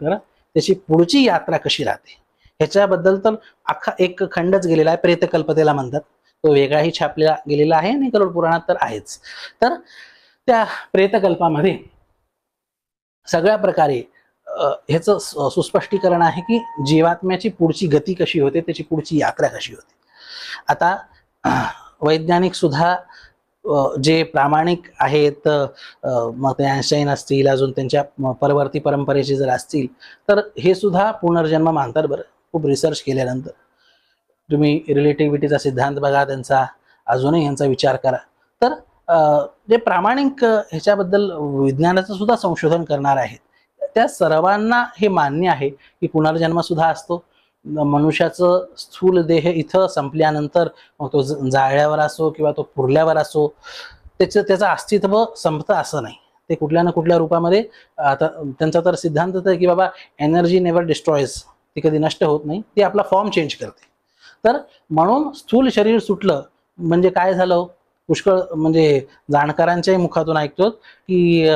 तर त्याची पुढची यात्रा कशी राहते ह्याच्याबद्दल तर अख्खा एक खंडच गेलेला आहे, प्रेतकल्पतेला म्हणतात. तो वेगळाही छापलेला गेलेला आहे आणि गरुड पुराणात तर आहेच. तर त्या प्रेतकल्पामध्ये सगळ्या प्रकारे ह्याचं सुस्पष्टीकरण आहे की जीवात्म्याची पुढची गती कशी होते, त्याची पुढची यात्रा कशी होते. आता वैज्ञानिक सुद्धा जे प्रामाणिक आहेत, मग ते आइन्स्टाईन असतील, अजून त्यांच्या परवर्ती परंपरेचे जर असतील, तर हे सुद्धा पुनर्जन्म मानतात. बरं, खूप रिसर्च केल्यानंतर तुम्ही रिलेटिव्हिटीचा सिद्धांत बघा त्यांचा, अजूनही यांचा विचार करा. तर जे प्रामाणिक ह्याच्याबद्दल विज्ञानाचं सुद्धा संशोधन करणार आहेत, त्या सर्वांना हे मान्य आहे की पुनर्जन्म सुद्धा असतो. मनुष्याचं स्थूल देह इथं संपल्यानंतर मग तो जाळल्यावर असो किंवा तो पुरल्यावर असो, त्याचं अस्तित्व संपतं असं नाही. ते कुठल्या ना कुठल्या रूपामध्ये, आता त्यांचा तर सिद्धांत आहे की बाबा एनर्जी नेव्हर डिस्ट्रॉयज, ती कधी नष्ट होत नाही, ती आपला फॉर्म चेंज करते. तर म्हणून स्थूल शरीर सुटलं म्हणजे काय झालं, पुष्कळ म्हणजे जाणकारांच्याही मुखातून ऐकतो की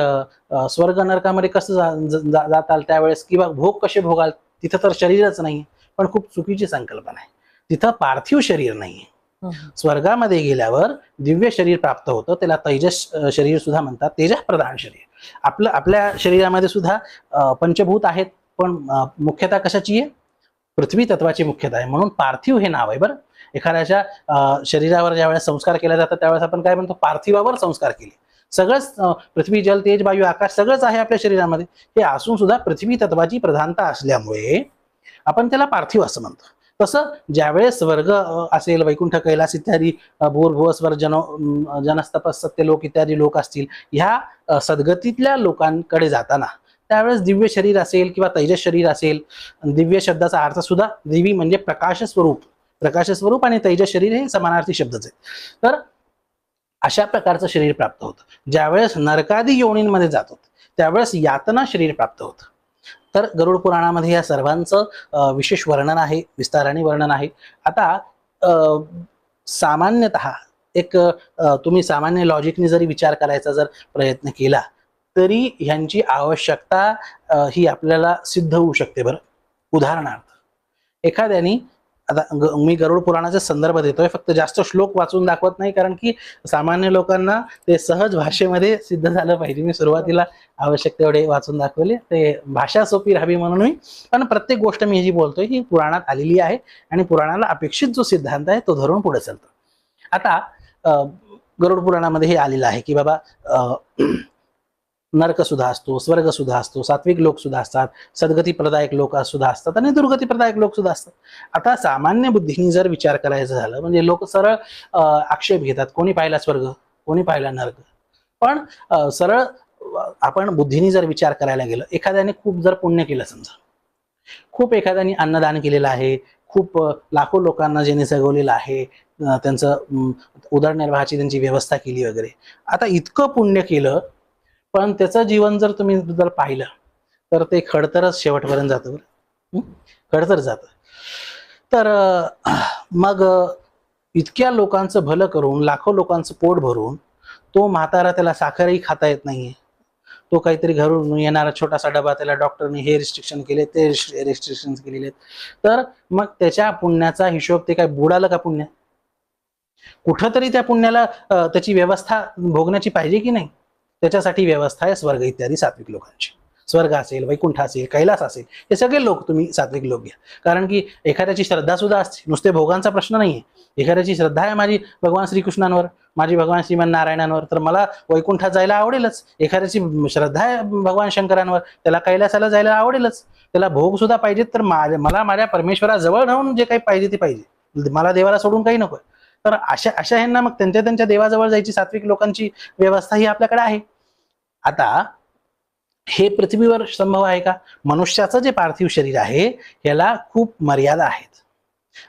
स्वर्ग नरकामध्ये कसं जाताल त्यावेळेस, किंवा भोग कसे भोगाल, तिथं तर शरीरच नाही. पण खूप चुकीची संकल्पना आहे. तिथं पार्थिव शरीर नाहीये. स्वर्गामध्ये गेल्यावर दिव्य शरीर प्राप्त होतं, त्याला तेजस शरीर सुद्धा म्हणतात, तेजस प्रधान शरीर. आपल्या शरीरामध्ये सुद्धा पंचभूत आहेत, पण मुख्यतः कशाची आहे, पृथ्वी तत्वाची मुख्यता आहे. म्हणून पार्थिव हे नाव आहे. बरं, एखाद्याच्या शरीरावर ज्यावेळेस संस्कार केला जातात त्यावेळेस आपण काय म्हणतो, पार्थिवावर संस्कार केले. सगळंच पृथ्वी जल तेज वायू आकाश सगळंच आहे आपल्या शरीरामध्ये. हे असून सुद्धा पृथ्वी तत्वाची प्रधानता असल्यामुळे आपण त्याला पार्थिव असं म्हणतो. तसं ज्यावेळेस स्वर्ग असेल, वैकुंठ कैलास इत्यादी भूर्भुवस्वर जनस्तपसत्य लोक इत्यादी लोक असतील, ह्या सद्गतीतल्या लोकांकडे जाताना त्यावेळेस दिव्य शरीर असेल किंवा तेजस शरीर असेल, दिव्य शब्दाचा अर्थ सुद्धा दिवी म्हणजे प्रकाश स्वरूप आणि तेजस शरीर हे समानार्थी शब्दच आहेत. तर अशा प्रकारचं शरीर प्राप्त होतं. ज्यावेळेस नरकादी योनींमध्ये जातो त्यावेळेस यातना शरीर प्राप्त होतं. तर गरुड पुराणामध्ये या सर्वांचं विशेष वर्णन आहे, विस्ताराने वर्णन आहे. आता सामान्यतः एक तुम्ही सामान्य लॉजिकने जरी विचार करायचा जर प्रयत्न केला तरी ह्यांची आवश्यकता ही आपल्याला सिद्ध होऊ शकते. बरं, उदाहरणार्थ एखाद्याने, आता मी गरुड पुराणाचे संदर्भ देतोय, फक्त जास्त श्लोक वाचून दाखवत नाही, कारण की सामान्य लोकांना ते सहज भाषेमध्ये सिद्ध झालं पाहिजे. मी सुरुवातीला आवश्यक तेवढे वाचून दाखवले, ते भाषा सोपी राहावी म्हणून मी. पण प्रत्येक गोष्ट मी जी बोलतोय ही पुराणात आलेली आहे आणि पुराणाला अपेक्षित जो सिद्धांत आहे तो धरून पुढे चालतो. आता गरुड पुराणामध्ये हे आलेलं आहे की बाबा नरक सुद्धा असतो, स्वर्ग सुद्धा असतो, सात्विक लोक सुद्धा असतात, सद्गती प्रदायक लोक सुद्धा असतात आणि दुर्गती प्रदायक लोक सुद्धा असतात. आता सामान्य बुद्धीने जर विचार करायचा झालं म्हणजे लोक सरळ आक्षेप घेतात, कोणी पाहिला स्वर्ग, कोणी पाहिला नरक. पण सरळ आपण बुद्धीने जर विचार करायला गेलं, एखाद्याने खूप जर पुण्य केलं, समजा खूप एखाद्याने अन्नदान केलेलं आहे, खूप लाखो लोकांना ज्यांनी जगवलेलं आहे, त्यांचं उदरनिर्वाहाची त्यांची व्यवस्था केली वगैरे. आता इतकं पुण्य केलं पण त्याचं जीवन जर तुम्ही जर पाहिलं तर ते खडतरच शेवटपर्यंत जातं. खडतर जातं. तर मग इतक्या लोकांचं भलं करून, लाखो लोकांचं पोट भरून तो म्हातारा, त्याला साखरही खाता येत नाहीये, तो काहीतरी घरून येणारा छोटासा डबा, त्याला डॉक्टरने हे रिस्ट्रिक्शन केले, ते रिस्ट्रिक्शन केलेले, तर मग त्याच्या पुण्याचा हिशोब ते काय बुडालं का पुण्य? कुठंतरी त्या पुण्याला त्याची व्यवस्था भोगण्याची पाहिजे की नाही? त्याच्यासाठी व्यवस्था आहे स्वर्ग इत्यादी सात्विक लोकांची. स्वर्ग असेल, वैकुंठ असेल, कैलास असेल, हे सगळे लोक तुम्ही सात्विक लोक घ्या. कारण की एखाद्याची श्रद्धा सुद्धा असते, नुसते भोगांचा प्रश्न नाहीये. एखाद्याची श्रद्धा आहे माझी भगवान श्रीकृष्णांवर, माझी भगवान श्रीमान नारायणांवर, तर मला वैकुंठात जायला आवडेलच. एखाद्याची श्रद्धा आहे भगवान शंकरांवर, त्याला कैलासाला जायला आवडेलच. त्याला भोग सुद्धा पाहिजेत, तर मला माझ्या परमेश्वराजवळ राहून जे काही पाहिजे ते पाहिजे, मला देवाला सोडून काही नको. तर अशा ह्यांना मग त्यांच्या देवाजवळ जायची सात्विक लोकांची व्यवस्था ही आपल्याकडे आहे. आता हे पृथ्वीवर संभव आहे का? मनुष्याचं जे पार्थिव शरीर आहे याला खूप मर्यादा आहेत.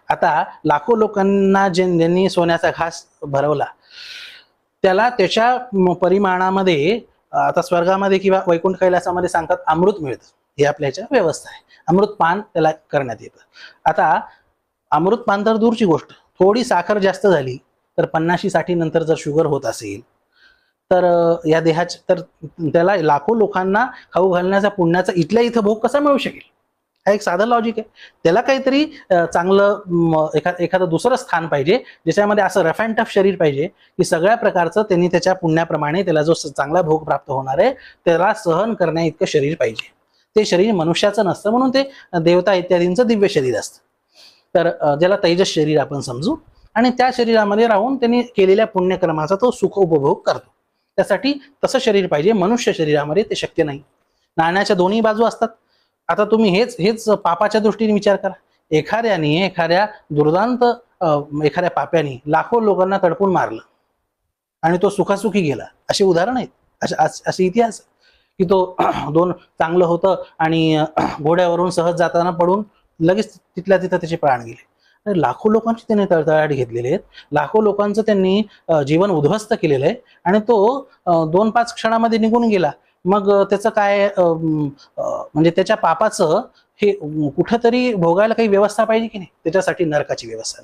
आता लाखो लोकांना ज्यांनी सोन्याचा घास भरवला त्याला त्याच्या परिमाणामध्ये, आता स्वर्गामध्ये किंवा वैकुंठ कैलासामध्ये सांगतात अमृत मिळतं, हे आपल्या ह्याच्या व्यवस्था आहे. अमृतपान त्याला करण्यात येतं. आता अमृतपान तर दूरची गोष्ट, थोडी साखर जास्त झाली तर 50-60 नंतर जर शुगर होत असेल तर या देहाचे तर त्याला लाखो लोकांना खाऊ घालण्याचा पुण्याचा इथल्या इथं भोग कसा मिळू शकेल? हा एक साधं लॉजिक आहे. त्याला काहीतरी चांगलं एखादं दुसरं स्थान पाहिजे, ज्याच्यामध्ये असं रफ अँड टफ शरीर पाहिजे की सगळ्या प्रकारचं त्यांनी त्याच्या पुण्याप्रमाणे त्याला जो चांगला भोग प्राप्त होणार आहे त्याला सहन करण्या इतकं शरीर पाहिजे. ते शरीर मनुष्याचं नसतं, म्हणून ते देवता इत्यादींचं दिव्य शरीर असतं. तर ज्याला तेजस शरीर आपण समजू, आणि त्या शरीरामध्ये राहून त्यांनी केलेल्या पुण्यकर्माचा तो सुख उपभोग करतो. त्यासाठी तसं शरीर पाहिजे. मनुष्य शरीरामध्ये ते शक्य नाही. नाण्याच्या दोन्ही बाजू असतात. आता तुम्ही हेच पापाच्या दृष्टीने विचार करा. एखाद्या दुर्दांत एखाद्या पाप्याने लाखो लोकांना तडपून मारलं आणि तो सुखासुखी गेला, असे उदाहरण आहेत. असे इतिहास की तो दोन चांगलं होतं आणि घोड्यावरून सहज जाताना पडून लगेच तिथल्या तिथं त्याचे प्राण गेले. आणि लाखो लोकांची त्यांनी तळतळाट घेतलेले आहेत. लाखो लोकांचं त्यांनी जीवन उद्ध्वस्त केलेलं आहे आणि तो 2-5 क्षणामध्ये निघून गेला. मग त्याचं काय म्हणजे त्याच्या पापाचं हे कुठंतरी भोगायला काही व्यवस्था पाहिजे की नाही? त्याच्यासाठी नरकाची व्यवस्था,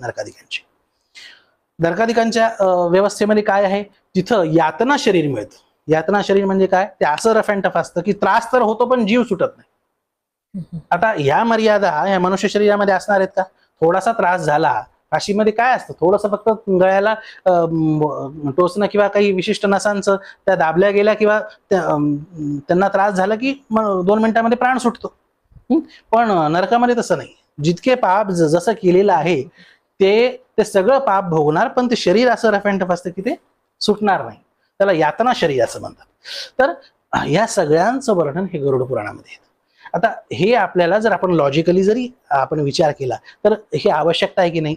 नरकाधिकांच्या व्यवस्थेमध्ये काय आहे? तिथं यातना शरीर मिळतं. यातना शरीर म्हणजे काय? ते असं रफ अँड टफ असतं की त्रास तर होतो पण जीव सुटत नाही. आता ह्या मर्यादा ह्या मनुष्य शरीरामध्ये असणार आहेत का? थोडासा त्रास झाला, काशीमध्ये काय असतं, थोडंसं फक्त गळ्याला टोचणं किंवा काही विशिष्ट नसांचं त्या दाबल्या गेल्या किंवा त्यांना त्रास झाला की 2 मिनिटांमध्ये प्राण सुटतो. पण नरकामध्ये तसं नाही. जितके पाप जसं केलेलं आहे ते सगळं पाप भोगणार, पण ते शरीर असं रफ अँड टफ असतं की ते सुटणार नाही. त्याला यातना शरीर असं म्हणतात. तर या सगळ्यांचं वर्णन हे गरुड पुराणामध्ये येतं. आता हे आपल्याला जर आपण लॉजिकली जरी आपण विचार केला तर हे आवश्यकता आहे की नाही?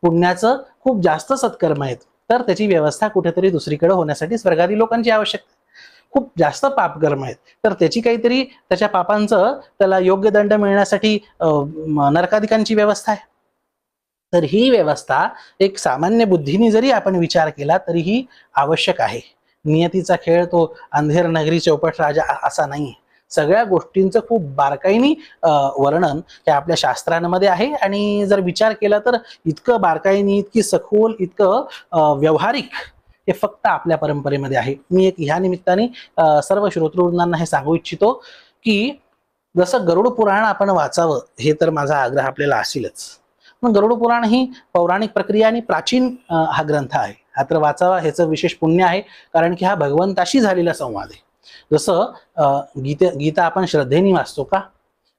पुण्याचं खूप जास्त सत्कर्म आहेत, तर त्याची व्यवस्था कुठेतरी दुसरीकडे होण्यासाठी स्वर्गादी लोकांची आवश्यकता. खूप जास्त पापकर्म आहेत, तर त्याची काहीतरी त्याच्या पापांचं त्याला योग्य दंड मिळण्यासाठी नरकाधिकांची व्यवस्था आहे. तर ही व्यवस्था एक सामान्य बुद्धीने जरी आपण विचार केला तरीही आवश्यक आहे. नियतीचा खेळ तो अंधेर नगरी चौपट राजा असा नाही. सगळ्या गोष्टींचं खूप बारकाईने वर्णन हे आपल्या शास्त्रांमध्ये आहे. आणि जर विचार केला तर इतकं बारकाईने, इतकी सखोल, इतकं व्यावहारिक हे फक्त आपल्या परंपरेमध्ये आहे. मी एक ह्या निमित्ताने सर्व श्रोतृवृंदांना हे सांगू इच्छितो की जसं गरुड पुराण आपण वाचावं हे तर माझा आग्रह आपल्याला असेलच, पण गरुड पुराण ही पौराणिक प्रक्रिया आणि प्राचीन हा ग्रंथ आहे. हा तर वाचावा, ह्याचं विशेष पुण्य आहे, कारण की हा भगवंताशी झालेला संवाद आहे. जसं गीता आपण श्रद्धेने वाचतो का?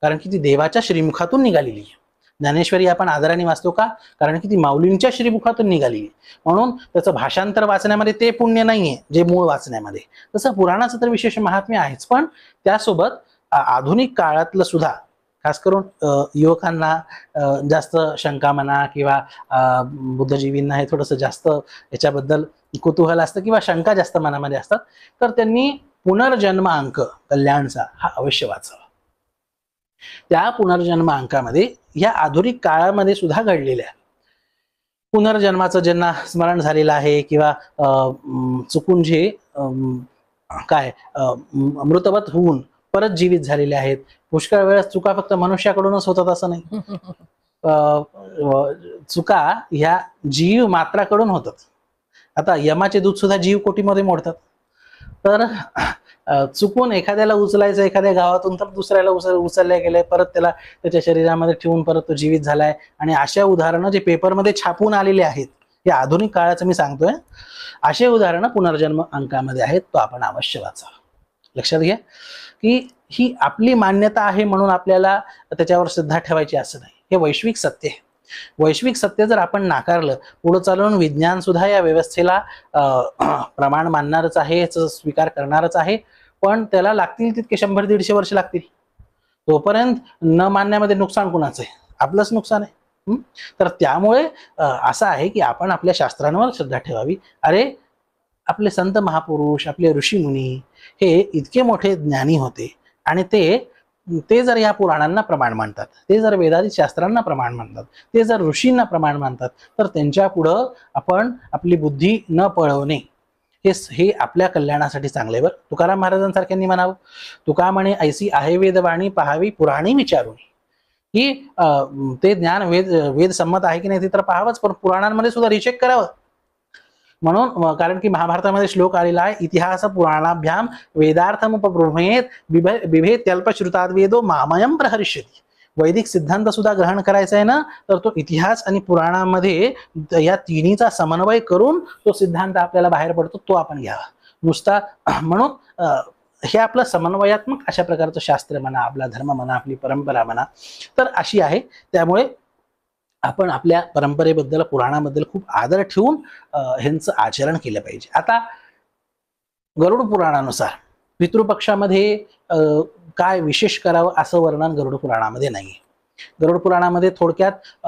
कारण की ती देवाच्या श्रीमुखातून निघालेली आहे. ज्ञानेश्वरी आपण आदराने वाचतो का? कारण की ती माऊलींच्या श्रीमुखातून निघालेली आहे. म्हणून त्याचं भाषांतर वाचण्यामध्ये ते पुण्य नाहीये जे मूळ वाचण्यामध्ये. तसं पुराणाचं तर विशेष महात्म्य आहेच, पण त्यासोबत आधुनिक काळातलं सुद्धा, खास करून युवकांना जास्त शंका म्हणा किंवा बुद्धजीवींना हे थोडंसं जास्त याच्याबद्दल कुतूहल असतं किंवा शंका जास्त मनामध्ये असतात, तर त्यांनी पुनर्जन्म अंक कल्याणचा हा अवश्य वाचावा. त्या पुनर्जन्म अंकामध्ये या आधुनिक काळामध्ये सुद्धा घडलेल्या पुनर्जन्माचं ज्यांना स्मरण झालेलं आहे किंवा चुकून जे मृतवत होऊन परत जीवित झालेले आहेत. पुष्कळ वेळेस चुका फक्त मनुष्याकडूनच होतात असं नाही, चुका ह्या जीव मात्राकडून होतात. आता यमाचे दूध सुद्धा जीव कोटीमध्ये मोडतात. तर चुकून एखाद्याला उचलायचं एखाद्या गावातून तर दुसऱ्याला उचलल्या गेलंय, परत त्याला त्याच्या शरीरामध्ये ठेवून परत तो जीवित झालाय. आणि अशा उदाहरणं जे पेपरमध्ये छापून आलेले आहेत, हे आधुनिक काळाचं मी सांगतोय, असे उदाहरणं पुनर्जन्म अंकामध्ये आहेत. तो आपण अवश्य वाचावा. लक्षात घ्या की ही आपली मान्यता आहे म्हणून आपल्याला त्याच्यावर श्रद्धा ठेवायची असं नाही. हे वैश्विक सत्य आहे. वैश्विक सत्य जर आपण नाकारलं, पुढे चालून विज्ञान सुद्धा या व्यवस्थेला प्रमाण मानणारच आहे, याचा स्वीकार करणारच आहे, पण त्याला लागतील तितके 100-150 वर्ष लागतील. तोपर्यंत न मानण्यामध्ये नुकसान कुणाचं आहे? आपलंच नुकसान आहे. तर त्यामुळे असं आहे की आपण आपल्या शास्त्रांवर श्रद्धा ठेवावी. अरे आपले संत महापुरुष, आपले ऋषीमुनी हे इतके मोठे ज्ञानी होते आणि ते जर या पुराणांना प्रमाण मानतात, ते जर वेदादी शास्त्रांना प्रमाण मानतात, ते जर ऋषींना प्रमाण मानतात, तर त्यांच्या पुढं आपण आपली बुद्धी न पळवणे हे आपल्या कल्याणासाठी चांगले. बरं, तुकाराम महाराजांसारख्यांनी म्हणावं, तुका म्हणे ऐसी आहे वेदवाणी पाहावी पुराणी विचारून. ही ते ज्ञान वेद संमत आहे की नाही ते तर पाहावंच, पण पुराणांमध्ये सुद्धा रिचेक करावं. म्हणून कारण की महाभारतामध्ये श्लोक आलेला आहे, इतिहास पुराणाभ्याम वेदार्थमुपब्रह्मेत बिभेत्यल्पश्रुताद् वेदो मामयम प्रहरिष्यति. वैदिक सिद्धांत सुद्धा ग्रहण करायचा आहे ना, तर तो इतिहास आणि पुराणामध्ये या तिन्हीचा समन्वय करून तो सिद्धांत आपल्याला बाहेर पडतो, तो आपण घ्यावा नुसता. म्हणून हे आपलं समन्वयात्मक अशा प्रकारचं शास्त्र म्हणा, आपला धर्म म्हणा, आपली परंपरा म्हणा, तर अशी आहे. त्यामुळे आपण आपल्या परंपरेबद्दल, पुराणाबद्दल खूप आदर ठेवून ह्यांचं आचरण केलं पाहिजे. आता गरुड पुराणानुसार पितृपक्षामध्ये काय विशेष करावं असं वर्णन गरुड पुराणामध्ये नाही. गरुड पुराणामध्ये थोडक्यात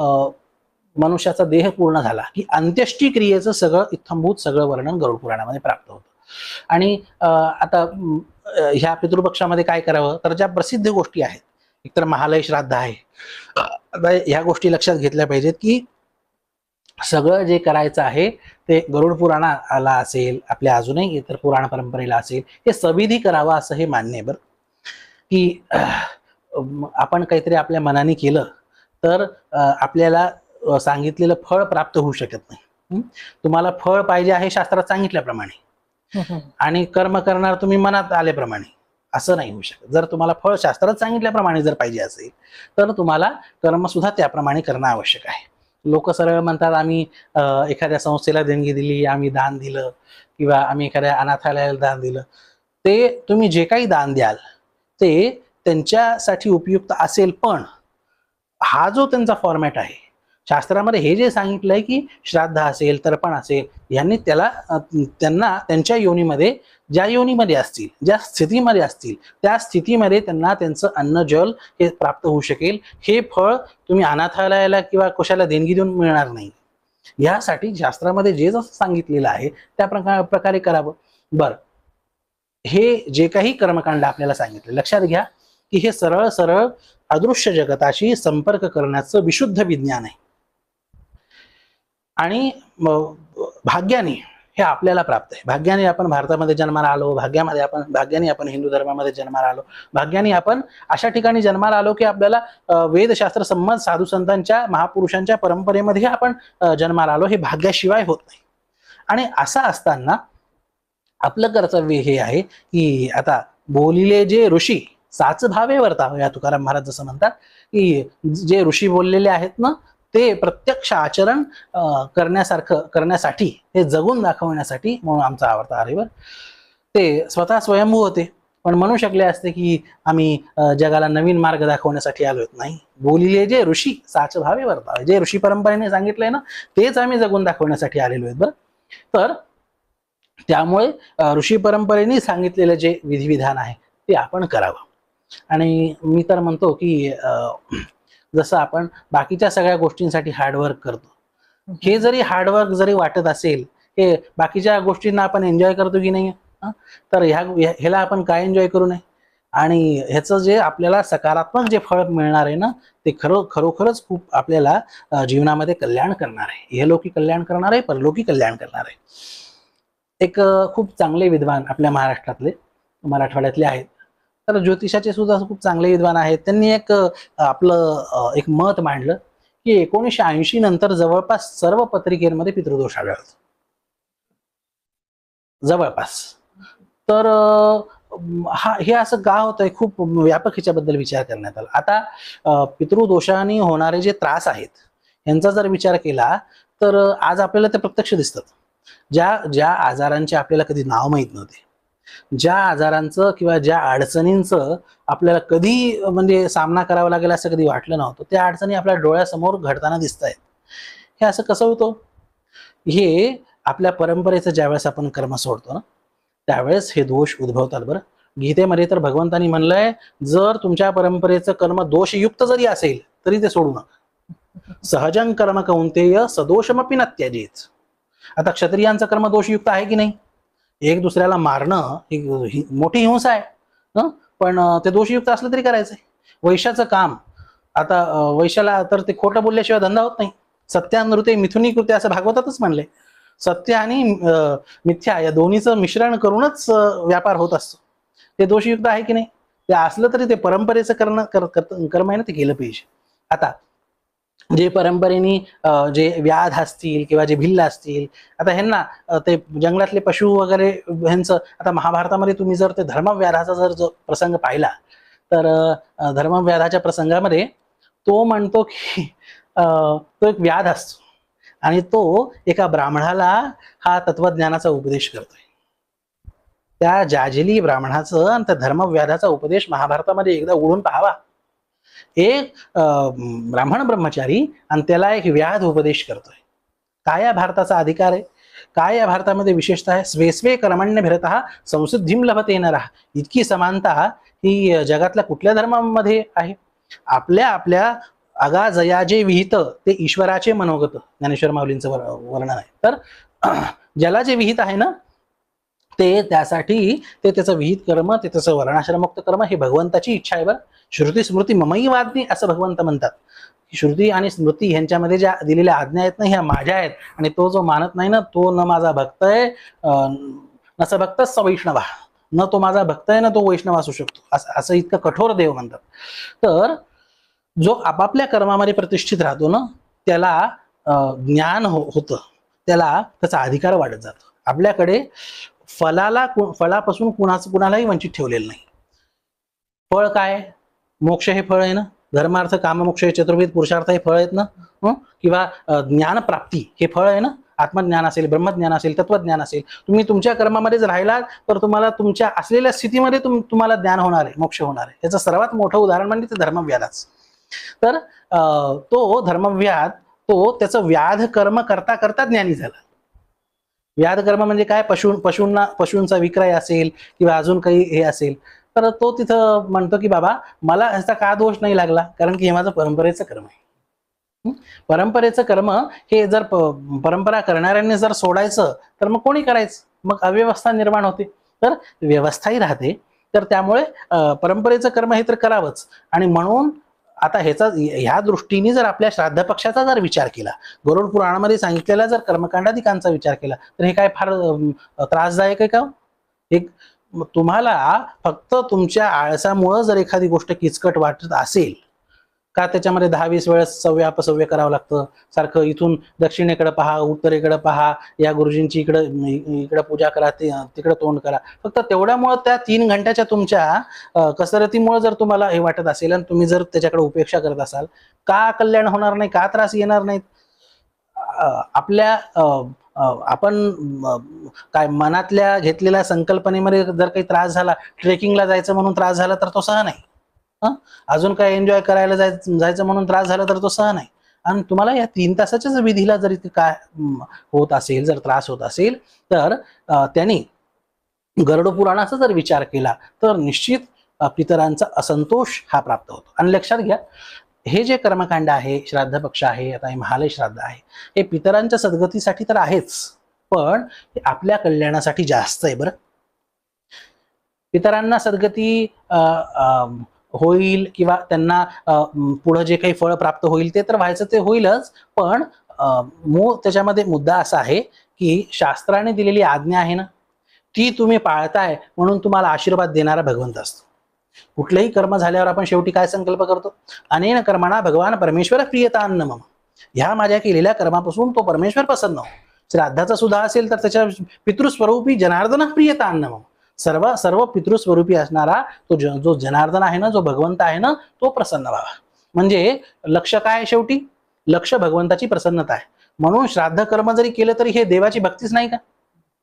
मनुष्याचा देह पूर्ण झाला की अंत्येष्टी क्रियेचं सगळं इत्थंभूत सगळं वर्णन गरुड पुराणामध्ये प्राप्त होतं. आणि आता ह्या पितृपक्षामध्ये काय करावं, तर ज्या प्रसिद्ध गोष्टी आहेत, एकतर महालय श्राद्ध आहे. ह्या गोष्टी लक्षात घेतल्या पाहिजेत की सगळं जे करायचं आहे ते गरुड पुराणाला असेल, आपल्या अजूनही इतर पुराण परंपरेला असेल, हे सविधी करावं असं हे मान्य आहे. बरं की आपण काहीतरी आपल्या मनाने केलं तर आपल्याला सांगितलेलं फळ प्राप्त होऊ शकत नाही. तुम्हाला फळ पाहिजे आहे शास्त्रात सांगितल्याप्रमाणे आणि कर्म करणार तुम्ही मनात आल्याप्रमाणे, असं नाही होऊ शकत. जर तुम्हाला फळ शास्त्रात सांगितल्याप्रमाणे जर पाहिजे असेल तर तुम्हाला कर्म सुद्धा त्याप्रमाणे करणं आवश्यक आहे. लोक सरळ म्हणतात आम्ही एखाद्या संस्थेला देणगी दिली, आम्ही दान दिलं, किंवा आम्ही एखाद्या अनाथालयाला दान दिलं. ते तुम्ही जे काही दान द्याल ते त्यांच्यासाठी उपयुक्त असेल, पण हा जो त्यांचा फॉर्मॅट आहे शास्त्रामध्ये, हे जे सांगितलंय की श्राद्ध असेल, तर्पण असेल, यांनी त्यांना त्यांच्या योनीमध्ये, ज्या योनीमध्ये असतील, ज्या स्थितीमध्ये असतील, त्या स्थितीमध्ये त्यांना त्यांचं अन्न जल हे प्राप्त होऊ शकेल. हे फळ तुम्ही अनाथालयाला किंवा कशाला देणगी देऊन मिळणार नाही. यासाठी शास्त्रामध्ये जे जसं सांगितलेलं आहे त्या प्रकारे करावं. बरं, हे जे काही कर्मकांड आपल्याला सांगितले, लक्षात घ्या की हे सरळ सरळ अदृश्य जगताशी संपर्क करण्याचं विशुद्ध विज्ञान आहे. आणि भाग्याने हे आपल्याला प्राप्त आहे. भाग्याने आपण भारतामध्ये जन्माला आलो, भाग्याने आपण हिंदू धर्मामध्ये जन्माला आलो, भाग्याने आपण अशा ठिकाणी जन्माला आलो की आपल्याला वेदशास्त्र संमत साधू संतांच्या, महापुरुषांच्या परंपरेमध्ये आपण जन्माला आलो. हे भाग्याशिवाय होत नाही. आणि असं असताना आपलं कर्तव्य हे आहे की आता बोलिले जे ऋषी साच भावे वर्ताव, या तुकाराम महाराज जसं म्हणतात की जे ऋषी बोललेले आहेत ना, ते प्रत्यक्ष आचरण करण्यासाठी, ते जगून दाखवण्यासाठी, म्हणून आमचा आवडता हरिवर ते स्वतः स्वयंभू होते, पण म्हणू शकले असते की आम्ही जगाला नवीन मार्ग दाखवण्यासाठी आलोय. नाही, बोलिले जे ऋषी साच भावे वर्ताव, जे ऋषी परंपरेने सांगितलंय ना तेच आम्ही जगून दाखवण्यासाठी आलेलो आहेत. बरं, तर त्यामुळे ऋषी परंपरेने सांगितलेलं जे विधिविधान आहे ते आपण करावं. आणि मी तर म्हणतो की जसं आपण बाकीच्या सगळ्या गोष्टींसाठी हार्डवर्क करतो, हे जरी हार्डवर्क जरी वाटत असेल, हे बाकीच्या गोष्टींना आपण एन्जॉय करतो की नाही, तर ह्याला आपण काय एन्जॉय करू नये. आणि ह्याचं जे आपल्याला सकारात्मक जे फळ मिळणार आहे ना, ते खरोखरच खूप आपल्याला जीवनामध्ये कल्याण करणार आहे. इहलोकी कल्याण करणार आहे, परलोकी कल्याण करणार आहे. एक खूप चांगले विद्वान आपल्या महाराष्ट्रातले, मराठवाड्यातले आहेत, तर ज्योतिषाचे सुद्धा खूप चांगले विद्वान आहेत. त्यांनी एक आपलं एक मत मांडलं की 1980 नंतर जवळपास सर्व पत्रिकेमध्ये पितृदोष आढळतो, जवळपास. तर हे असं का होतंय, खूप व्यापक ह्याच्याबद्दल विचार करण्यात आला. आता पितृदोषाने होणारे जे त्रास आहेत यांचा जर विचार केला तर आज आपल्याला ते प्रत्यक्ष दिसतात. ज्या आजारांचे आपल्याला कधी नाव माहीत नव्हते, ज्या आजारांचं किंवा ज्या अडचणींचं आपल्याला कधी म्हणजे सामना करावा लागेल असं कधी वाटलं नव्हतं, त्या अडचणी आपल्या डोळ्यासमोर घडताना दिसत आहेत. हे असं कसं होतं? हे आपल्या परंपरेचं ज्यावेळेस आपण कर्म सोडतो ना, त्यावेळेस हे दोष उद्भवतात. बरं, गीतेमध्ये तर भगवंतानी म्हणलंय, जर तुमच्या परंपरेचं कर्म दोषयुक्त जरी असेल तरी ते सोडू नका. सहजं कर्म कौंतेय सदोषमपि न त्यजेत. आता क्षत्रियांचं कर्म दोषयुक्त आहे की नाही? एक दुसऱ्याला मारणं ही मोठी हिंसा आहे, पण ते दोषयुक्त असलं तरी करायचंय. वैश्याचं काम, आता वैश्याला तर ते खोटं बोलल्याशिवाय धंदा होत नाही. सत्यानृते मिथुनी कृते असं भागवतातच म्हणले. सत्य आणि मिथ्या या दोन्हीचं मिश्रण करूनच व्यापार होत असतो. ते दोषयुक्त आहे की नाही? ते असलं तरी ते परंपरेचं कर्म आहे ना, ते केलं पाहिजे. आता जे परंपरेने जे व्याध असतील किंवा जे भिल्ल असतील, आता ह्यांना ते जंगलातले पशु वगैरे ह्यांचं, आता महाभारतामध्ये तुम्ही जर ते धर्मव्याधाचा जर जो प्रसंग पाहिला तर धर्मव्याधाच्या प्रसंगामध्ये तो म्हणतो की तो एक व्याध असतो आणि तो एका ब्राह्मणाला हा तत्वज्ञानाचा उपदेश करतोय. त्या जाजली ब्राह्मणाचं आणि त्या धर्मव्याधाचा उपदेश महाभारतामध्ये एकदा उडून पाहावा. एक ब्राह्मण ब्रह्मचारी आणि त्याला एक व्याध उपदेश करतोय. काय या भारताचा अधिकार आहे, काय या भारतामध्ये विशेषता आहे? स्वे स्वे कर्मण्य भिरतः संसिद्धीं लभते नरः. इतकी समानता ही जगातल्या कुठल्या धर्मामध्ये आहे? आपल्या आपल्या अगाजया जे विहित ते ईश्वराचे मनोगत, ज्ञानेश्वर माऊलींचं वर्णन आहे. तर ज्याला जे विहित आहे ना ते त्यासाठी ते त्याचं विहित कर्म, ते त्याचं वर्णाश्रमोक्त कर्म हे भगवंताची इच्छा आहे. बरं, श्रुती स्मृती ममई वादनी असं भगवंत म्हणतात. श्रुती आणि स्मृती यांच्यामध्ये ज्या दिलेल्या आज्ञा आहेत ना ह्या माझ्या आहेत, आणि तो जो मानत नाही ना तो न माझा भक्त आहे न स भक्त स वैष्णवा, न तो माझा भक्त आहे ना तो वैष्णव असू शकतो, असं इतकं कठोर देव म्हणतात. तर जो आपापल्या कर्मामध्ये प्रतिष्ठित राहतो ना त्याला ज्ञान होतं, त्याला त्याचा अधिकार वाढत जातो. आपल्याकडे फळापासून कुणालाही वंचित ठेवलेलं नाही. फळ काय? मोक्ष हे फळ आहे ना, धर्मार्थ काम मोक्ष हे चतुर्विध पुरुषार्थ हे फळ आहेत ना, किंवा ज्ञान प्राप्ती हे फळ आहे ना. आत्मज्ञान असेल, ब्रह्मज्ञान असेल, तत्वज्ञान असेल, तुम्ही तुमच्या कर्मामध्ये जर राहिलात तर तुम्हाला तुमच्या असलेल्या स्थितीमध्ये तुम्हाला ज्ञान होणार आहे, मोक्ष होणार आहे. याचं सर्वात मोठं उदाहरण म्हणजे ते धर्मव्याधाच. तर तो धर्मव्याध तो त्याचं व्याध कर्म करता करता ज्ञानी झाला. व्याध कर्म म्हणजे काय? पशूंचा विक्रय असेल किंवा अजून काही हे असेल तर तो तिथं म्हणतो की बाबा मला ह्याचा का दोष नाही लागला, कारण की हे माझं परंपरेचं कर्म आहे. परंपरेचं कर्म हे जर परंपरा करणाऱ्यांनी जर सोडायचं तर मग कोणी करायचं? मग अव्यवस्था निर्माण होते. तर व्यवस्थाही राहते. तर त्यामुळे परंपरेचं कर्म हे तर करावंच. आणि म्हणून आता ह्या दृष्टीने जर आपल्या श्राद्ध पक्षाचा जर विचार केला, गरुड पुराणामध्ये सांगितलेला जर कर्मकांडाधिकांचा विचार केला तर हे काय फार त्रासदायक आहे का? एक तुम्हाला फक्त तुमच्या आळसामुळे जर एखादी गोष्ट किचकट वाटत असेल का त्याच्यामध्ये 10-20 वेळेस सव्य अपसव्य करावं लागतं, सारखं इथून दक्षिणेकडे पहा, उत्तरेकडे पहा, या गुरुजींची इकडे पूजा करा, तिकडे तोंड करा, फक्त तेवढ्यामुळे त्या 3 घंट्याच्या तुमच्या कसरतीमुळे जर तुम्हाला हे वाटत असेल आणि तुम्ही जर त्याच्याकडे उपेक्षा करत असाल, का कल्याण होणार नाही, का त्रास येणार नाहीत? आपल्या आपण काय मनातल्या घेतलेल्या संकल्पनेमध्ये जर काही त्रास झाला, ट्रेकिंगला जायचं म्हणून त्रास झाला तर तो सहन आहे. अजून काय एन्जॉय करायला जायचं म्हणून त्रास झाला तर तो सहन आहे. आणि तुम्हाला या 3 तासाच्याच विधीला जर काय होत असेल, जर त्रास होत असेल तर त्यांनी गरुड पुराणाचा जर विचार केला तर निश्चित पितरांचा असंतोष हा प्राप्त होतो. आणि लक्षात घ्या, हे जे कर्मकांड आहे, श्राद्ध पक्ष आहे, आता हे महालय श्राद्ध आहे, हे पितरांच्या सद्गतीसाठी तर आहेच, पण आपल्या कल्याणासाठी जास्त आहे. बरं, पितरांना सद्गती होईल किंवा त्यांना पुढे जे काही फळ प्राप्त होईल ते तर व्हायचं ते होईलच, पण त्याच्यामध्ये मुद्दा असा आहे की शास्त्राने दिलेली आज्ञा आहे ना ती तुम्ही पाळताय म्हणून तुम्हाला आशीर्वाद देणारा भगवंत असतो. कुठलेही कर्म झाल्यावर आपण शेवटी काय संकल्प करतो? अनेन कर्मणा भगवान परमेश्वर प्रियतान्न मम. ह्या माझ्या केलेल्या कर्मापासून तो परमेश्वर प्रसन्न हो. श्राद्धाचा सुद्धा असेल तर त्याच्या पितृस्वरूपी जनार्दन प्रियतान्न मम. सर्व पितृस्वरूपी असणारा तो जो जनार्दन आहे ना, जो भगवंत आहे ना, तो प्रसन्न व्हावा. म्हणजे लक्ष काय आहे? शेवटी लक्ष भगवंताची प्रसन्नता आहे. म्हणून श्राद्ध कर्म जरी केलं तरी हे देवाची भक्तीच नाही का?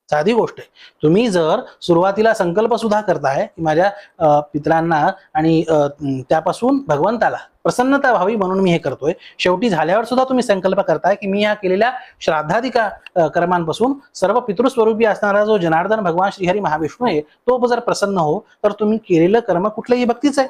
साधी गोष्ट आहे. तुम्ही जर सुरुवातीला संकल्प सुद्धा करताय की माझ्या पितरांना आणि त्यापासून भगवंताला प्रसन्नता व्हावी म्हणून मी हे करतोय, शेवटी झाल्यावर सुद्धा तुम्ही संकल्प करताय की मी या केलेल्या श्राद्धादिका कर्मांपासून सर्व पितृस्वरूपी असणारा जो जनार्दन भगवान श्रीहरी महाविष्णू आहे तो जर प्रसन्न हो, तर तुम्ही केलेलं कर्म कुठलंही भक्तीच आहे.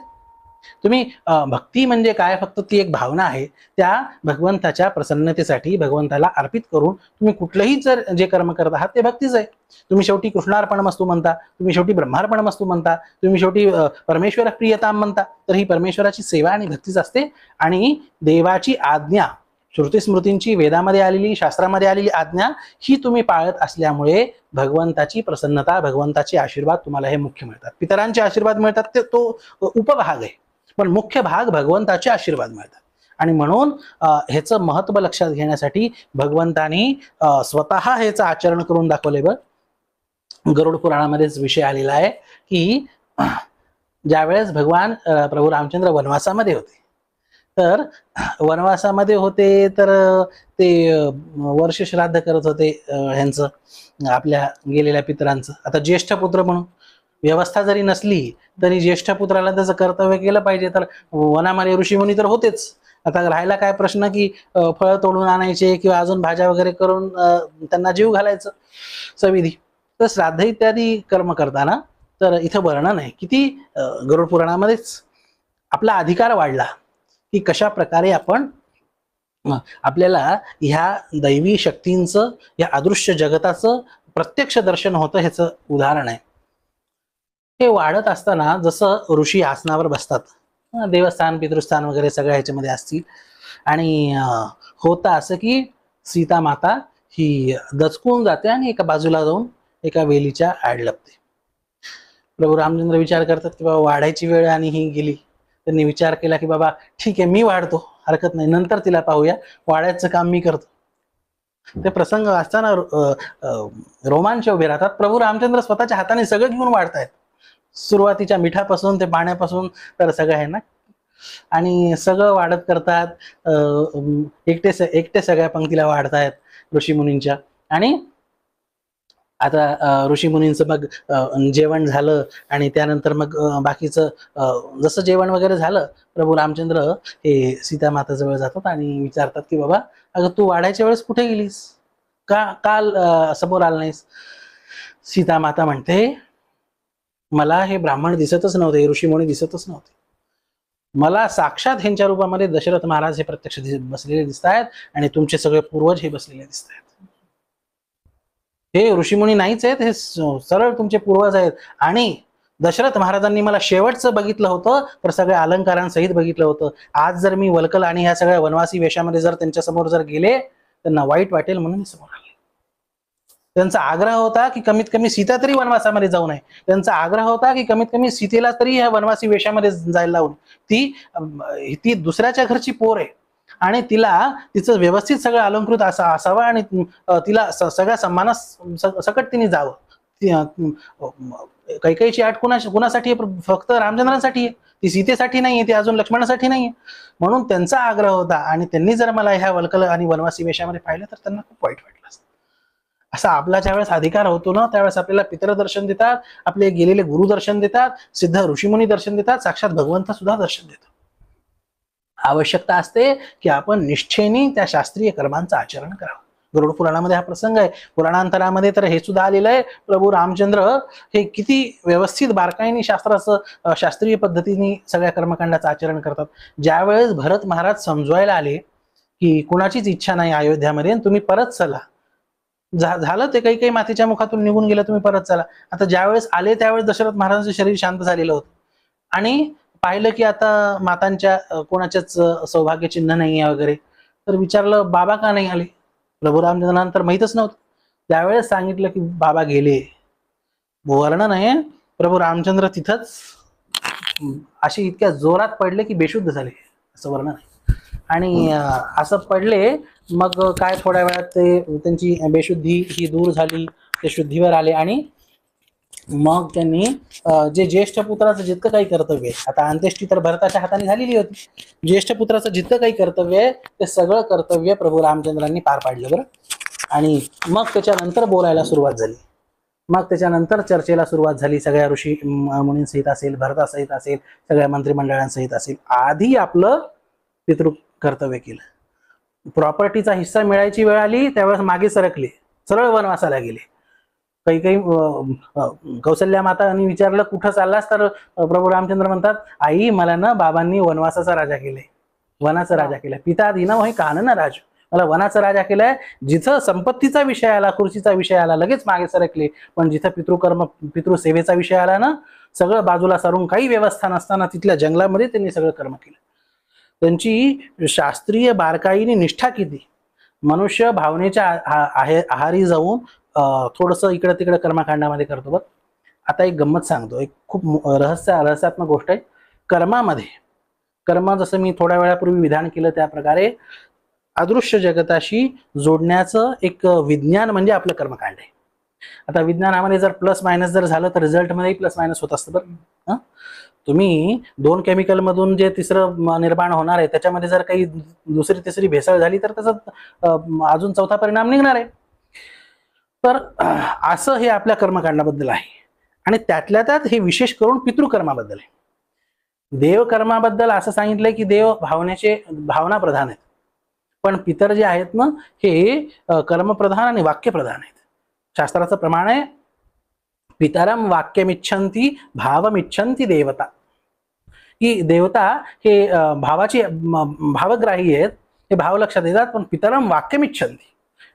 तुम्ही भक्ती म्हणजे काय? फक्त ती एक भावना आहे. त्या भगवंताच्या प्रसन्नतेसाठी भगवंताला अर्पित करून तुम्ही कुठलंही जर जे कर्म करत आहात ते भक्तीच आहे. तुम्ही शेवटी कृष्णार्पणमस्तु म्हणता, तुम्ही शेवटी ब्रह्मार्पणमस्तु म्हणता, तुम्ही शेवटी परमेश्वर प्रियताम म्हणता, तर ही परमेश्वराची सेवा आणि भक्तीच असते. आणि देवाची आज्ञा, श्रुती स्मृतींची, वेदामध्ये आलेली, शास्त्रामध्ये आलेली आज्ञा ही तुम्ही पाळत असल्यामुळे भगवंताची प्रसन्नता, भगवंताचे आशीर्वाद तुम्हाला हे मुख्य मिळतात. पितरांचे आशीर्वाद मिळतात ते तो उपभाग आहे, पण मुख्य भाग भगवंताचे आशीर्वाद मिळतात. आणि म्हणून ह्याचं महत्व लक्षात घेण्यासाठी भगवंतानी स्वतः ह्याचं आचरण करून दाखवले. गरुड पुराणामध्येच विषय आलेला आहे की ज्यावेळेस भगवान प्रभू रामचंद्र वनवासामध्ये होते, तर वनवासामध्ये होते तर ते वर्ष श्राद्ध करत होते ह्यांचं, आपल्या गेलेल्या पितरांचं. आता ज्येष्ठ पुत्र म्हणून व्यवस्था जरी नसली तरी ज्येष्ठ पुत्राला त्याचं कर्तव्य केलं पाहिजे. तर वनामध्ये ऋषीमुनी तर होतेच. आता राहिला काय प्रश्न की फळं तोडून आणायचे किंवा अजून भाज्या वगैरे करून त्यांना जीव घालायचं सविधी. तर श्राद्ध इत्यादी कर्म करताना तर इथं वर्णन आहे किती गरुड पुराणामध्येच आपला अधिकार वाढला की कशा प्रकारे आपण आपल्याला ह्या दैवी शक्तींचं, या अदृश्य जगताचं प्रत्यक्ष दर्शन होतं. ह्याचं उदाहरण आहे. हे वाढत असताना जसं ऋषी आसनावर बसतात, देवस्थान पितृस्थान वगैरे सगळ्या ह्याच्यामध्ये असतील, आणि होतं असं की सीता माता ही दचकून जाते आणि एका बाजूला जाऊन एका वेलीच्या आड लपते. प्रभू रामचंद्र विचार करतात की बाबा वाढायची वेळ आणि ही गेली. त्यांनी विचार केला की बाबा ठीक आहे, मी वाढतो, हरकत नाही, नंतर तिला पाहूया, वाढायचं काम मी करतो. ते प्रसंग वाचताना रोमांच उभे राहतात. प्रभू रामचंद्र स्वतःच्या हाताने सगळं घेऊन वाढतायत, सुरुवातीच्या मिठापासून ते पाण्यापासून तर सगळं आहे ना, आणि सगळं वाढत करतात. एकटे सगळ्या पंक्तीला वाढतायत ऋषीमुनींच्या. आणि आता ऋषीमुनींचं मग जेवण झालं आणि त्यानंतर मग बाकीचं जसं जेवण वगैरे झालं, प्रभू रामचंद्र हे सीता माताजवळ जातात आणि विचारतात की बाबा अगं तू वाढायच्या वेळेस कुठे गेलीस, काल समोर आला नाहीस. सीता माता म्हणते मला हे ब्राह्मण दिसतच नव्हते, ऋषीमुनी दिसतच नव्हते, मला साक्षात ह्यांच्या रूपामध्ये दशरथ महाराज हे प्रत्यक्ष बसलेले दिसत आहेत आणि तुमचे सगळे पूर्वज हे बसलेले दिसत आहेत. हे ऋषीमुनी नाहीच आहेत, हे सरळ तुमचे पूर्वज आहेत. आणि दशरथ महाराजांनी मला शेवटचं बघितलं होतं तर सगळ्या अलंकारांसहित बघितलं होतं. आज जर मी वल्कल आणि ह्या सगळ्या वनवासी वेशामध्ये जर त्यांच्या समोर जर गेले त्यांना वाईट वाटेल म्हणून मी समोर आले. त्यांचा आग्रह होता की कमीत कमी सीता तरी वनवासामध्ये जाऊ नये. त्यांचा आग्रह होता की कमीत कमी सीतेला तरी ह्या वनवासी वेशामध्ये जायला लावून. ती दुसऱ्याच्या घरची पोर आहे आणि तिचं व्यवस्थित सगळं अलंकृत असावं आणि तिला सगळ्या सन्मानास सकट तिने जावं. कैकेयीची आठ कुणासाठी? फक्त रामचंद्रांसाठी आहे, ती सीतेसाठी नाहीये, ती अजून लक्ष्मणासाठी नाहीये. म्हणून त्यांचा आग्रह होता आणि त्यांनी जर मला ह्या वल्कल आणि वनवासी वेशामध्ये पाहिलं तर त्यांना खूप वाईट वाटलं असतं. असा आपला ज्यावेळेस अधिकार होतो ना, त्यावेळेस आपल्याला पितर दर्शन देतात, आपले गेलेले गुरु दर्शन देतात, सिद्ध ऋषीमुनी दर्शन देतात, साक्षात भगवंत सुद्धा दर्शन देतो. आवश्यकता असते की आपण निष्ठेने त्या शास्त्रीय कर्मांचं आचरण करावं. गरुड पुराणामध्ये हा प्रसंग आहे. पुराणांतरामध्ये तर हे सुद्धा आलेलं आहे, प्रभू रामचंद्र हे किती व्यवस्थित बारकाईने शास्त्रीय पद्धतीने सगळ्या कर्मकांडाचं आचरण करतात. ज्यावेळेस भरत महाराज समजवायला आले की कुणाचीच इच्छा नाही अयोध्यामध्ये, तुम्ही परत चला, झालं ते काही मातेच्या मुखातून निघून गेलं, तुम्ही परत चला. आता ज्यावेळेस आले त्यावेळेस दशरथ महाराजांचं शरीर शांत झालेलं होतं आणि पाहिलं की आता मातांच्या कोणाच्याच सौभाग्य चिन्ह नाही आहे वगैरे, तर विचारलं बाबा का नाही आले. प्रभू रामचंद्रांतर माहीतच नव्हतं. त्यावेळेस सांगितलं की बाबा गेले. वर्णन आहे प्रभू रामचंद्र तिथंच अशी इतक्या जोरात पडले की बेशुद्ध झाले, असं वर्णन आहे. आणि असं पडले, मग काय थोड्या वेळात त्यांची बेशुद्धी ही दूर झाली, ते शुद्धीवर आले आणि मग त्यांनी जे ज्येष्ठ पुत्राचं जितकं काही कर्तव्य आहे, आता अंत्येष्टी तर भरताच्या हाताने झालेली होती, ज्येष्ठ पुत्राचं जितकं काही कर्तव्य आहे ते सगळं कर्तव्य प्रभू रामचंद्रांनी पार पाडलं बरं. आणि मग त्याच्यानंतर बोलायला सुरुवात झाली, मग त्याच्यानंतर चर्चेला सुरुवात झाली. सगळ्या ऋषी मुनींसहित असेल, भरतासहित असेल, सगळ्या मंत्रिमंडळांसहित असेल. आधी आपलं पितृ कर्तव्य केलं. प्रॉपर्टीचा हिस्सा मिळायची वेळ आली त्यावेळेस मागे सरकले, सरळ वनवासाला गेले. काही कौशल्या मातांनी विचारलं कुठं चाललास, तर प्रभू रामचंद्र म्हणतात आई मला ना बाबांनी वनवासाचा राजा केलाय, वनाचा राजा केलाय. पिता दिना वही कानन राज, मला वनाचा राजा केलाय. जिथं संपत्तीचा विषय आला, खुर्चीचा विषय आला, लगेच मागे सरकले. पण जिथं पितृसेवेचा विषय आला ना, सगळं बाजूला सारून काही व्यवस्था नसताना तिथल्या जंगलामध्ये त्यांनी सगळं कर्म केलं. त्यांची शास्त्रीय बारकाईने निष्ठा किती. मनुष्य भावनेच्या आहारी जाऊन थोडस इकडे तिकडे कर्मकांडामध्ये करतो. बघ आता एक गंमत सांगतो, एक खूप रहस्यात्मक गोष्ट आहे. कर्मामध्ये कर्म जसं मी थोड्या वेळापूर्वी विधान केलं त्या प्रकारे अदृश्य जगताशी जोडण्याचं एक विज्ञान म्हणजे आपलं कर्मकांड आहे. आता विज्ञानामध्ये जर प्लस मायनस जर झालं तर रिझल्ट मध्येही प्लस मायनस होत असतं बरं. तुम्ही 2 केमिकल मधून जे तिसरं निर्माण होणार आहे त्याच्यामध्ये जर काही दुसरी तिसरी भेसळ झाली तर त्याचा अजून चौथा परिणाम निघणार आहे. तर असं हे आपल्या कर्मकांडाबद्दल आहे. आणि त्यातल्या त्यात हे विशेष करून पितृकर्माबद्दल आहे. देवकर्माबद्दल असं सांगितलंय की देव भावना प्रधान आहेत, पण पितर जे आहेत ना हे कर्मप्रधान आणि वाक्यप्रधान आहेत. शास्त्राचं प्रमाण आहे पितरम वाक्यमिच्छन्ति भावमिच्छन्ति देवता, की देवता हे भावग्राही आहेत, हे भाव लक्षात येतात, पण पितरम वाक्यमिच्छन्ति,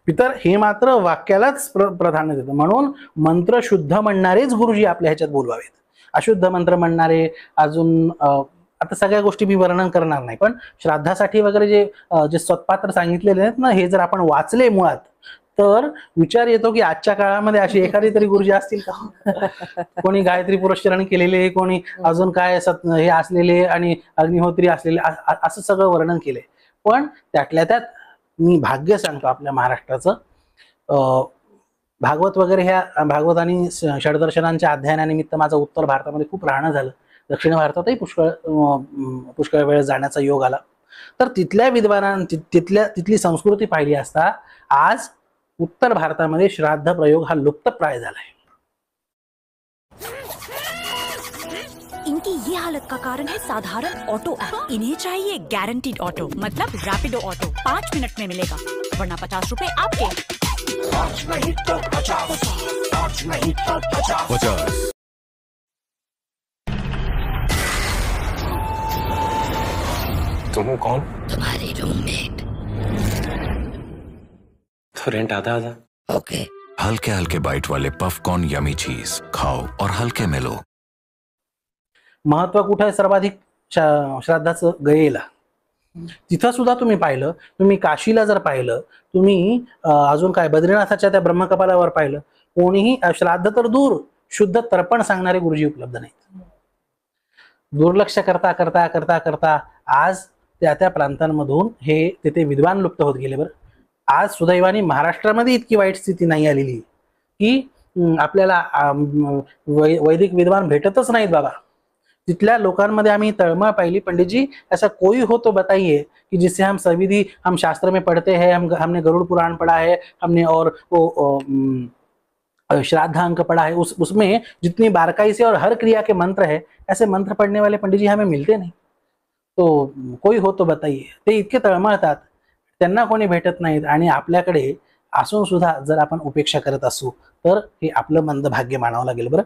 पितर हे मात्र वाक्यालाच प्राधान्य देतात. म्हणून मंत्र शुद्ध म्हणणारेच गुरुजी आपल्या ह्याच्यात बोलवावेत. अशुद्ध मंत्र म्हणणारे अजून आता सगळ्या गोष्टी मी वर्णन करणार नाही, पण श्राद्धासाठी वगैरे जे स्वतपात्र सांगितलेले आहेत ना हे जर आपण वाचले मुळात तर विचार येतो की आजच्या काळामध्ये अशी एखादी तरी गुरुजी असतील का? कोणी गायत्री पुरस्चरण केलेले, कोणी अजून काय हे असलेले आणि अग्निहोत्री असलेले, असं सगळं वर्णन केलंय. पण त्यातल्या त्यात मी भाग्य सांगतो आपल्या महाराष्ट्राचं, भागवत वगैरे ह्या भागवत आणि षडदर्शनांच्या अध्ययनानिमित्त माझं उत्तर भारतामध्ये खूप राहणं झालं. दक्षिण भारतातही पुष्कळ वेळ जाण्याचा योग आला. तर तिथल्या विद्वानांची तिथली संस्कृती पाहिली असता आज उत्तर भारतामध्ये श्राद्ध प्रयोग हा लुप्तप्राय झाला है. इनकी ये हालत का कारण है साधारण ऑटो ऐप. इन्हें चाहिए गारंटीड ऑटो, मतलब रैपिडो ऑटो. 5 मिनट में मिलेगा, वरना 50 रुपए आपके. 5 नहीं तो 50, 5 नहीं तो 50. तुम हो कौन? तुम्हारी रूममेट. तो रेंट आधा आधा. ओके. हल्के हल्के बाइट वाले पफकॉर्न यमी चीज खाओ और हल्के में लो. महत्व कुठं आहे सर्वाधिक श्राद्धाचं? गयेला. तिथं सुद्धा तुम्ही पाहिलं, तुम्ही काशीला जर पाहिलं, तुम्ही अजून काय बद्रीनाथाच्या त्या ब्रह्मकपालावर पाहिलं, कोणीही श्राद्ध तर दूर शुद्ध तर्पण सांगणारे गुरुजी उपलब्ध नाहीत. दुर्लक्ष करता करता करता करता आज त्या प्रांतांमधून हे तिथे विद्वान लुप्त होत गेले. बरं, आज सुदैवाने महाराष्ट्रामध्ये इतकी वाईट स्थिती नाही आलेली की आपल्याला वैदिक विद्वान भेटतच नाहीत बाबा. तिथल्या लोकांमध्ये आम्ही तळमळ पाहिली, पंडित जी ऐसा कोई हो तो बताइए कि जिससे हम सविधि हम शास्त्र में पढ़ते हैं, हमने गरुड़ पुराण पढ़ा है, हमने और वो श्राद्धांक पढ़ा है, उसमें जितनी बारकाई से और हर क्रिया के मंत्र है, ऐसे मंत्र पढ़ने वाले पंडित जी हमें मिलते नहीं. तो कोई हो तो बताइए. ते इतके तळमळतात, त्यांना कोणी भेटत नाहीत. आणि आपल्याकडे असून सुद्धा जर आपण उपेक्षा करत असू तर हे आपलं मंद भाग्य मानावं लागेल. बरं,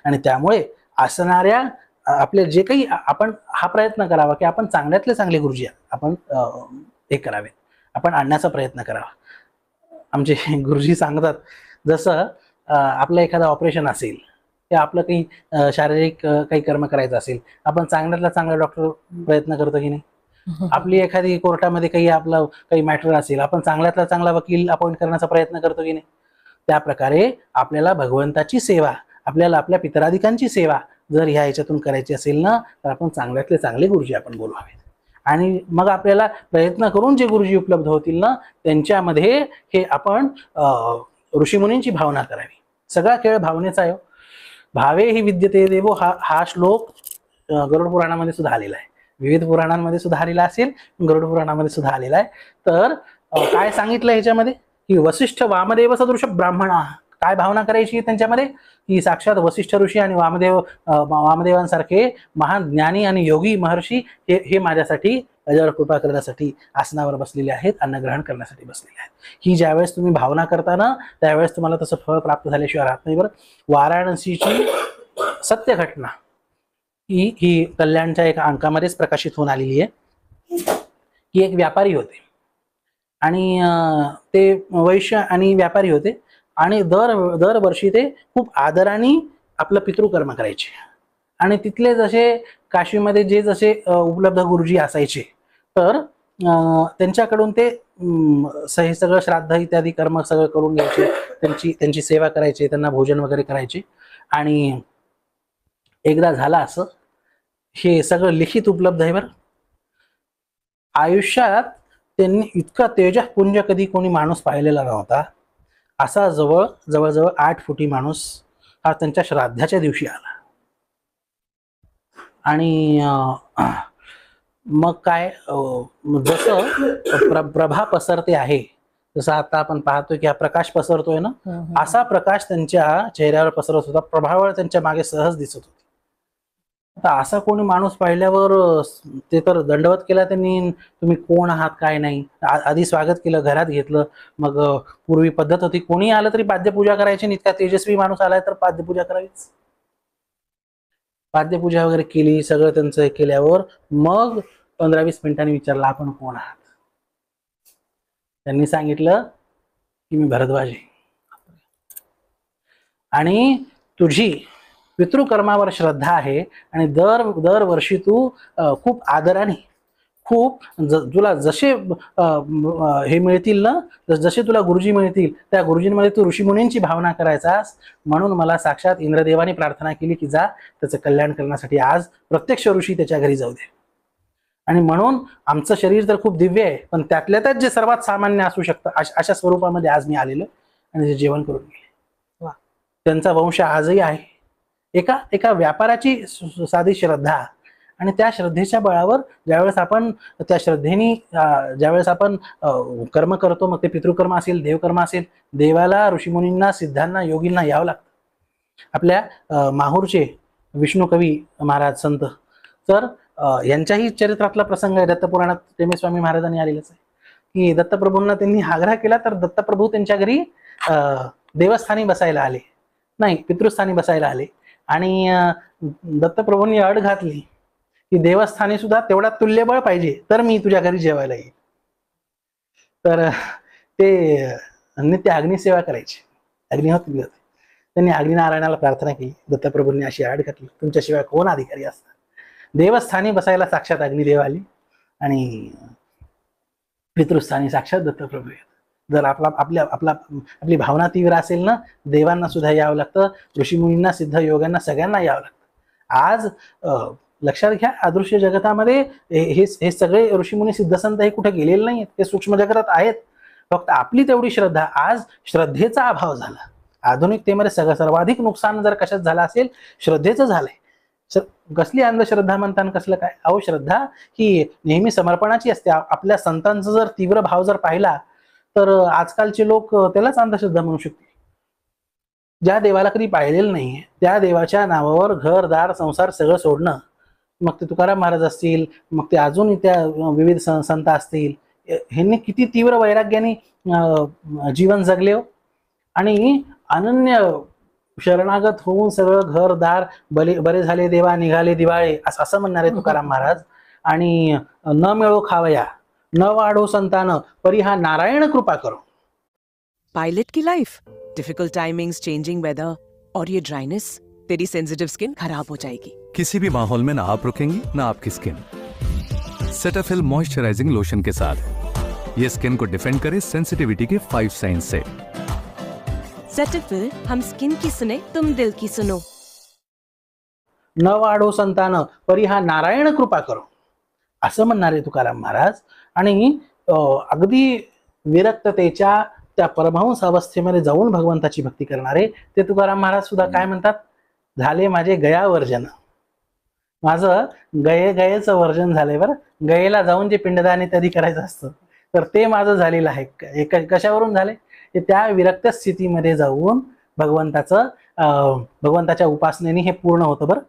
आणि त्यामुळे असणाऱ्या आपले जे काही आपण हा प्रयत्न करावा की आपण चांगल्यातले चांगले गुरुजी आपण हे करावे, आपण आणण्याचा प्रयत्न करावा. आमचे गुरुजी सांगतात जसं आपलं एखादं ऑपरेशन असेल, ते आपलं काही शारीरिक काही कर्म करायचं असेल, आपण चांगल्यातला चांगला डॉक्टर प्रयत्न करतो की नाही. आपली एखादी कोर्टामध्ये काही आपलं काही मॅटर असेल, आपण चांगल्यातला चांगला वकील अपॉइंट करण्याचा प्रयत्न करतो की नाही. त्या प्रकारे आपल्याला भगवंताची सेवा, आपल्याला आपल्या पितराधिकांची सेवा जर ह्या ह्याच्यातून करायची असेल ना तर आपण चांगल्यातले चांगले गुरुजी आपण बोलवावेत. आणि मग आपल्याला प्रयत्न करून जे गुरुजी उपलब्ध होतील ना त्यांच्यामध्ये हे आपण ऋषीमुनींची भावना करावी. सगळा खेळ भावनेचा आहे. भावे ही विद्यते देवो हा श्लोक गरुड पुराणामध्ये सुद्धा आलेला आहे, विविध पुराणांमध्ये सुद्धा आलेला असेल, गरुड पुराणामध्ये सुद्धा आलेला आहे. तर काय सांगितलं ह्याच्यामध्ये की वसिष्ठ वामदेव सदृश ब्राह्मणा, काय भावना करायची त्यांच्यामध्ये की साक्षात वसिष्ठ ऋषी आणि वामदेवांसारखे महान ज्ञानी आणि योगी महर्षी हे माझ्यासाठी माझ्यावर कृपा करण्यासाठी आसनावर बसलेले आहेत, अन्न ग्रहण करण्यासाठी बसलेले आहेत. ही ज्यावेळेस तुम्ही भावना करता ना त्यावेळेस तुम्हाला तसं फळ प्राप्त झाल्याशिवाय राहत नाही. बरं, वाराणसीची सत्य घटना ही कल्याणच्या एका अंकामध्येच प्रकाशित होऊन आलेली आहे की एक व्यापारी होते आणि ते वैश्य आणि व्यापारी होते आणि दरवर्षी ते खूप आदराने आपलं पितृकर्म करायचे. आणि तिथले जसे काशीमध्ये जे जसे उपलब्ध गुरुजी असायचे तर त्यांच्याकडून ते हे सगळं श्राद्ध इत्यादी कर्म सगळं करून घ्यायचे, त्यांची सेवा करायचे, त्यांना भोजन वगैरे करायचे. आणि एकदा झालं असं, हे सगळं लिखित उपलब्ध आहे बरं, आयुष्यात त्यांनी इतका तेजपुंज कधी कोणी माणूस पाहिलेला नव्हता. असा जवळजवळ 8 फुटी माणूस हा त्यांच्या श्राद्धाच्या दिवशी आला. आणि मग काय, जसं प्रभा पसरते आहे, जसं आता आपण पाहतोय की हा प्रकाश पसरतोय ना, असा प्रकाश त्यांच्या चेहऱ्यावर पसरत होता. प्रभावळ त्यांच्या मागे सहज दिसत होती. आता असा कोणी माणूस पाहिल्यावर ते तर दंडवत केला त्यांनी, तुम्ही कोण आहात काय नाही. आधी स्वागत केलं, घरात घेतलं. मग पूर्वी पद्धत होती, कोणी आलं तरी पाद्यपूजा करायची. इतका तेजस्वी माणूस आलाय तर पाद्यपूजा करावीच. पाद्यपूजा वगैरे केली, सगळं त्यांचं हे केल्यावर मग 15-20 मिनिटांनी विचारलं, आपण कोण आहात? त्यांनी सांगितलं की मी भरद्वाज आहे आणि तुझी पितृकर्मावर श्रद्धा आहे आणि दरवर्षी तू खूप आदराने, खूप तुला जसे हे मिळतील ना, जसे तुला गुरुजी मिळतील त्या गुरुजींमध्ये तू ऋषीमुनींची भावना करायचास. म्हणून मला साक्षात इंद्रदेवाने प्रार्थना केली की जा त्याचं कल्याण करण्यासाठी आज प्रत्यक्ष ऋषी त्याच्या घरी जाऊ दे. आणि म्हणून आमचं शरीर तर खूप दिव्य आहे, पण त्यातल्या त्यात जे सर्वात सामान्य असू शकतं अशा स्वरूपामध्ये आज मी आलेलो आणि जे जेवण करून गेले. त्यांचा वंश आजही आहे. एका व्यापाराची साधी श्रद्धा आणि त्या श्रद्धेच्या बळावर ज्यावेळेस आपण त्या श्रद्धेने ज्यावेळेस आपण कर्म करतो, मग ते पितृकर्म असेल, देवकर्म असेल, देवाला, ऋषीमुनींना, सिद्धांना, योगींना यावं लागतं. आपल्या माहूरचे विष्णू कवी महाराज संत, तर यांच्याही चरित्रातला प्रसंग आहे. दत्तपुराणात टेमेस्वामी महाराजांनी आलेलाच आहे की दत्तप्रभूंना त्यांनी आग्रह केला तर दत्तप्रभू त्यांच्या घरी देवस्थानी बसायला आले, नाही पितृस्थानी बसायला आले. आणि दत्तप्रभूंनी अट घातली की देवस्थानी सुद्धा तेवढा तुल्यबळ पाहिजे तर मी तुझ्या घरी जेवायला येईल. तर ते नित्य अग्निसेवा करायचे, अग्निहोत्र दिले होते. त्यांनी अग्निनारायणाला प्रार्थना केली. दत्तप्रभूंनी अशी अट घातली, तुमच्याशिवाय कोण अधिकारी असतात? देवस्थानी बसायला साक्षात अग्निदेव आले आणि पितृस्थानी साक्षात दत्तप्रभू आहेत. जर आपली भावना तीव्र असेल ना, देवांना सुद्धा यावं लागतं, ऋषीमुनींना, सिद्ध योगांना, सगळ्यांना यावं लागतं. आज लक्षात घ्या, अदृश्य जगतामध्ये हे सगळे ऋषीमुनी सिद्धसंत हे कुठे गेलेले नाहीत, ते सूक्ष्म जगतात आहेत. फक्त आपली तेवढी श्रद्धा, आज श्रद्धेचा अभाव झाला. आधुनिकतेमध्ये सर्वाधिक नुकसान जर कशात झालं असेल, श्रद्धेचं झालंय. कसली अंधश्रद्धा म्हणतात, कसलं काय? अहो, श्रद्धा ही नेहमी समर्पणाची असते. आपल्या संतांचा जर तीव्र भाव जर पाहिला तर आजकालचे लोक त्यालाच अंधश्रद्धा म्हणू शकतील. ज्या देवाला कधी पाहिलेलं नाही त्या देवाच्या नावावर घरदार संसार सगळं सोडणं, मग ते तुकाराम महाराज असतील, मग ते अजून त्या विविध संत असतील, ह्यांनी किती तीव्र वैराग्याने जीवन जगले हो. आणि अनन्य शरणागत होऊन सगळं घरदार बरे झाले देवा निघाले दिवाळे असं म्हणणारे तुकाराम महाराज. आणि न मिळो खावया, न वाढो संतान, परी हा नारायण कृपा करो. पायलट की life, difficult timings, changing weather और ये ड्राइनेस, तेरी सेंसिटिव स्किन खराब हो जाएगी. किसी भी माहौल में ना आप रुकेंगी ना आपकी स्किन. सेटाफिल मॉइस्चराइजिंग लोशन के साथ ये स्किन को डिफेंड करे सेंसिटिविटी के 5 साइंस से. सेटाफिल, हम स्किन की सुने तुम दिल की सुनो. न वाढो संतान, परी हा नारायण कृपा करो असं म्हणणारे तुकाराम महाराज. आणि अगदी विरक्ततेच्या त्या परमहंस अवस्थेमध्ये जाऊन भगवंताची भक्ती करणारे ते तुकाराम महाराज सुद्धा काय म्हणतात, झाले माझे गया वर्जन. माझं गयेचं वर्जन झालंय. बरं, गयेला जाऊन जे पिंडदान इत्यादी करायचं असतं तर ते माझं झालेलं आहे. कशावरून झाले? त्या विरक्त स्थितीमध्ये जाऊन भगवंताच्या उपासनेने हे पूर्ण होतं. बरं,